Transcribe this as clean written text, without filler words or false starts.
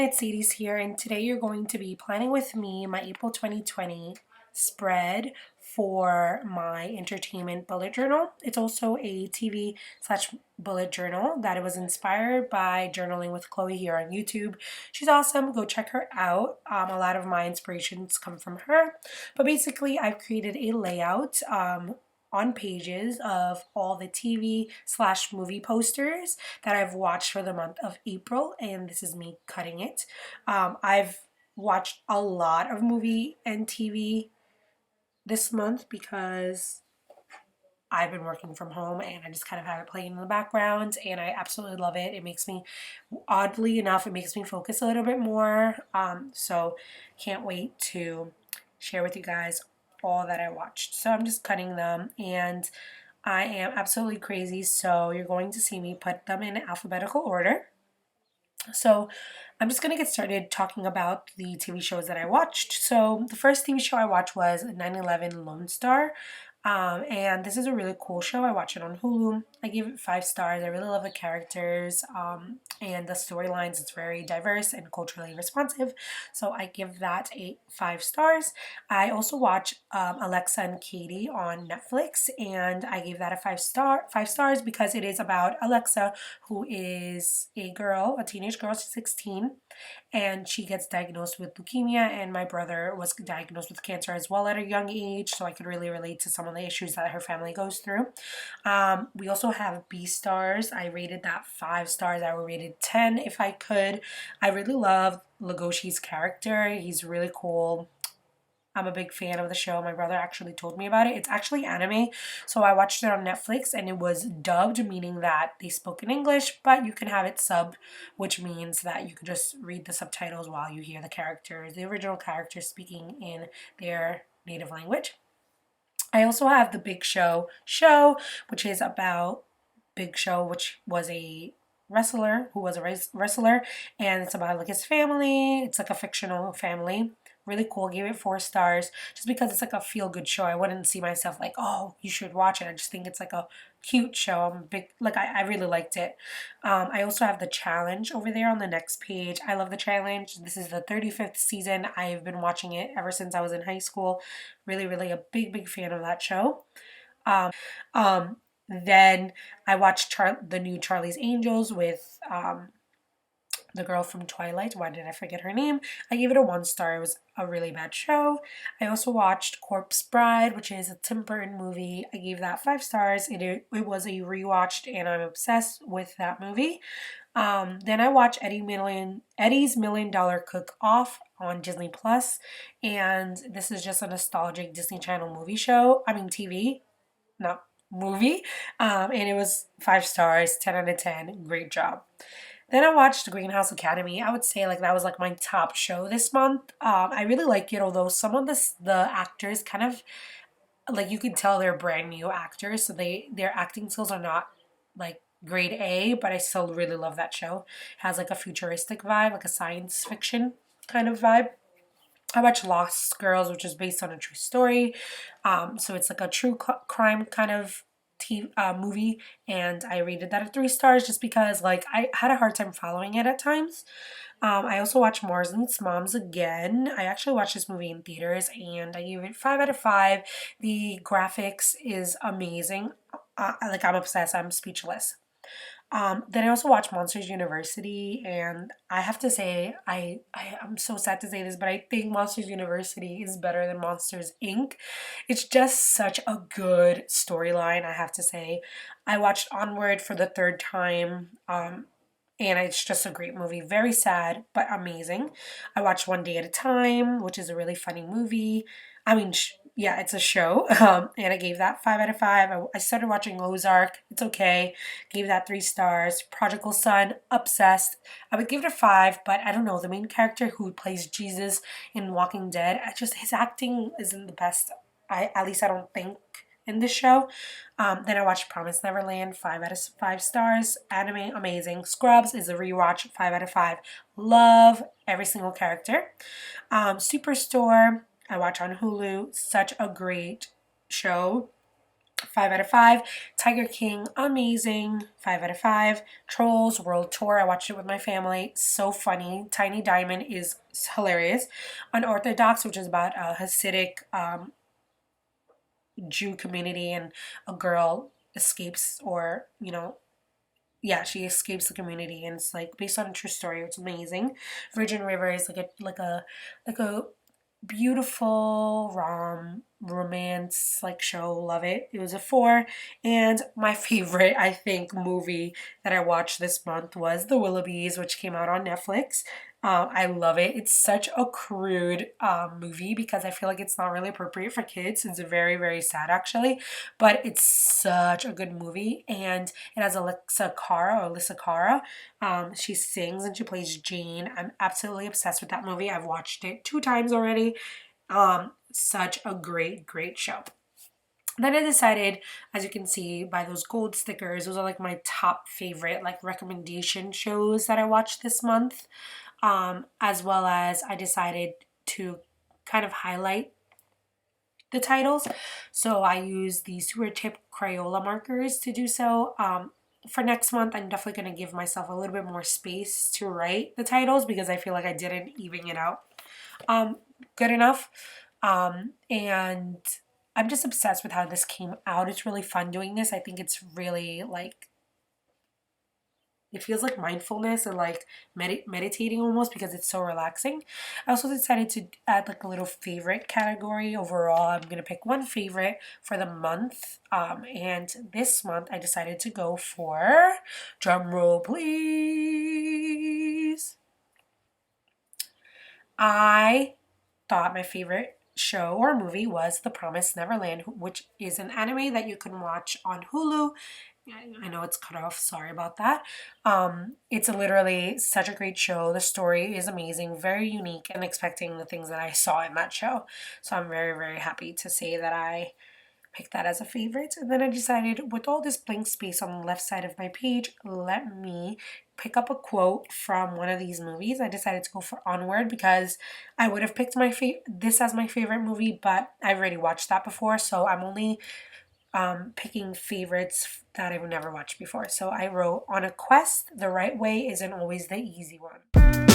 it's Sadie's here, and today you're going to be planning with me my April 2020 spread for my entertainment bullet journal. It's also a TV slash bullet journal that it was inspired by Journaling with Chloe here on YouTube. She's awesome. Go check her out. A lot of my inspirations come from her. But basically, I've created a layout on pages of all the TV slash movie posters that I've watched for the month of April, and this is me cutting it. I've watched a lot of movie and TV this month because I've been working from home and I just kind of have it playing in the background and I absolutely love it. It makes me, oddly enough, it makes me focus a little bit more. So can't wait to share with you guys all that I watched. So I'm just cutting them and I am absolutely crazy. So you're going to see me put them in alphabetical order. So I'm just going to get started talking about the TV shows that I watched. So the first TV show I watched was 9/11 Lone Star. And this is a really cool show. I watch it on Hulu. I give it 5 stars. I really love the characters and the storylines. It's very diverse and culturally responsive. So I give that 5 stars. I also watch Alexa and Katie on Netflix, and I gave that a 5 stars because it is about Alexa, who is a girl, a teenage girl. She's 16, and she gets diagnosed with leukemia, and my brother was diagnosed with cancer as well at a young age, so I could really relate to some of the issues that her family goes through. We also have B stars. I rated that 5 stars. I would rate it 10 if I could. I really love Legoshi's character. He's really cool. I'm a big fan of the show. My brother actually told me about it. It's actually anime, so I watched it on Netflix and it was dubbed, meaning that they spoke in English, but you can have it subbed, which means that you can just read the subtitles while you hear the characters, the original characters speaking in their native language. I also have the Big Show, which is about Big Show, which was a wrestler who was a wrestler, and it's about like his family. It's like a fictional family. Really cool. Gave it 4 stars just because it's like a feel good show. I wouldn't see myself like, oh, you should watch it. I just think it's like a cute show. I'm big, like I really liked it. I also have the challenge over there on the next page. I love the challenge. This is the 35th season. I've been watching it ever since I was in high school. Really, really a big fan of that show. Um, then I watched the new Charlie's Angels with the girl from Twilight. Why did I forget her name? I gave it a 1 star. It was a really bad show. I also watched Corpse Bride, which is a Tim Burton movie. I gave that 5 stars. It was a rewatched, and I'm obsessed with that movie. Then I watched Eddie's Million Dollar Cook Off on Disney Plus, and this is just a nostalgic Disney Channel movie show. I mean TV, not movie. And it was 5 stars, 10 out of 10. Great job. Then I watched Greenhouse Academy. I would say like that was like my top show this month. I really like it, although some of the actors kind of like you can tell they're brand new actors, so their acting skills are not like grade A, but I still really love that show. It has like a futuristic vibe, like a science fiction kind of vibe. I watched Lost Girls, which is based on a true story. So it's like a true crime kind of movie, and I rated that at 3 stars just because like I had a hard time following it at times. I also watched Mars Needs Moms again. I actually watched this movie in theaters and I gave it 5 out of 5. The graphics is amazing. Like I'm obsessed. I'm speechless. Then I also watched Monsters University, and I have to say, I'm so sad to say this, but I think Monsters University is better than Monsters Inc. It's just such a good storyline, I have to say. I watched Onward for the third time, and it's just a great movie. Very sad, but amazing. I watched One Day at a Time, which is a really funny movie. I mean, yeah, it's a show, and I gave that 5 out of 5. I started watching Ozark. It's okay. Gave that 3 stars. Prodigal Son, obsessed. I would give it a 5, but I don't know. The main character who plays Jesus in Walking Dead, his acting isn't the best. At least I don't think in this show. Then I watched Promise Neverland, 5 out of 5 stars. Anime, amazing. Scrubs is a rewatch, 5 out of 5. Love every single character. Superstore, I watch on Hulu. Such a great show. 5 out of 5. Tiger King, amazing, 5 out of 5. Trolls World Tour, I watched it with my family, so funny. Tiny Diamond is hilarious. Unorthodox, which is about a Hasidic Jew community, and a girl escapes, or yeah, she escapes the community, and it's like based on a true story. It's amazing. Virgin River is like a beautiful romance like show. Love it. It was a 4. And my favorite, I think, movie that I watched this month was The Willoughbys, which came out on Netflix. I love it. It's such a crude movie because I feel like it's not really appropriate for kids. It's very, very sad actually, but it's such a good movie, and it has Alyssa Cara. She sings and she plays Jane. I'm absolutely obsessed with that movie. I've watched it 2 times already. Such a great, great show. Then I decided, as you can see by those gold stickers, those are like my top favorite like recommendation shows that I watched this month. As well as I decided to kind of highlight the titles. So I use the super tip Crayola markers to do so. For next month, I'm definitely going to give myself a little bit more space to write the titles because I feel like I didn't even it out good enough. And I'm just obsessed with how this came out. It's really fun doing this. I think it's really like, it feels like mindfulness and like meditating almost because it's so relaxing. I also decided to add like a little favorite category. Overall, I'm going to pick one favorite for the month. And this month I decided to go for, drum roll please, I thought my favorite show or movie was The Promised Neverland, which is an anime that you can watch on Hulu. I know it's cut off, sorry about that. It's literally such a great show. The story is amazing, very unique, and expecting the things that I saw in that show. So I'm very, very happy to say that I picked that as a favorite. And then I decided, with all this blank space on the left side of my page, let me pick up a quote from one of these movies. I decided to go for Onward because I would have picked this as my favorite movie, but I've already watched that before, so I'm only picking favorites that I've never watched before. So I wrote, on a quest, the right way isn't always the easy one.